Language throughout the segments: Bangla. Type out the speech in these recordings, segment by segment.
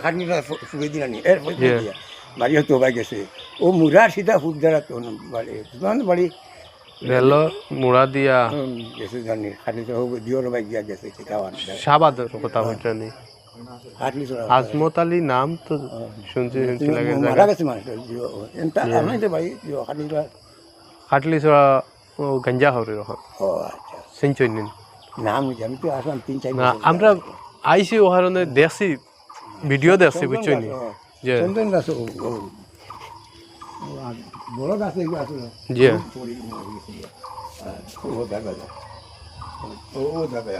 খাটনিটা ফুকে দিলানি এরপর বাড়ি হয়তো বাই গেছে ও মুরার সিধা ফুক দ্বারা তো বাড়ি বাড়ি রেল মুড়া দিয়া গেছে জানি খাটনিটা হোক দিওর বাই গিয়া গেছে খাওয়ান শাহবাদের কথা বলছেন খাটনি আজমত আলী নাম তো শুনছি লাগে মারা গেছে মানুষ এনতা আমি তো বাড়ি খাটনিটা খাটলি ছড়া ও গঞ্জা হরে রকম ও আচ্ছা সেঞ্চুই নিন নাম আমি তো আসলাম 3-4 না আমরা আইসি ওখানে দেখছি ভিডিও দেখছি বুঝছই নি যে চন্দন গাছ বড় গাছ এগুলো আসলে জি ও দাদা ও দাদা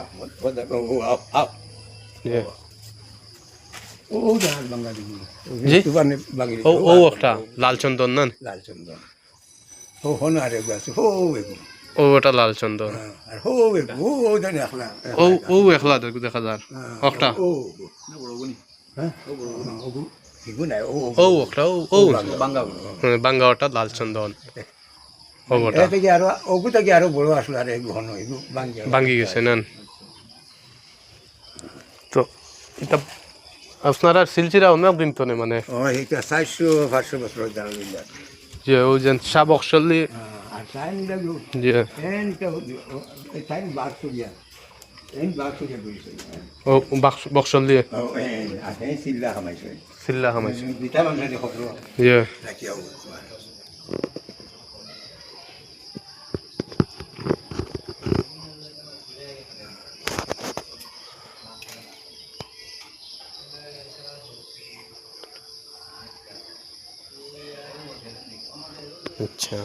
ও দাদা ও আপ জি ও দাদা বাঙালি জি তুবানে বাঙালি ও ও একটা লাল চন্দন না লাল চন্দন ও হনারে গাছ ও এগুলো ও ওটা লাল চন্দন আর ও এগুলো ও জানি আসলা ও ও একলা দেখা যার একটা ও হ্যাঁ ও এগুলো নাই ও ও একটা ও ও বাঙ্গা ওটা লাল চন্দন ও ওটা থেকে আরো ওগু থেকে আরো বড় আসলো আর ঘন এগুলো ভাঙ্গি গেছে না তো এটা আপনারা শিলচিরা অনেক দিন তো মানে ও এটা 400-500 বছর ধরে দিলা যে ও যেন সব অক্সলি আর টাইম লাগলো যে এনটা টাইম বাক্স দিয়া এন বাক্স দিয়া বইছে ও বক্সলি ও এন আছে সিল্লা হামাইছে সিল্লা হামাইছে দিতা বাংলা দেখো যে রাখিয়াও আচ্ছা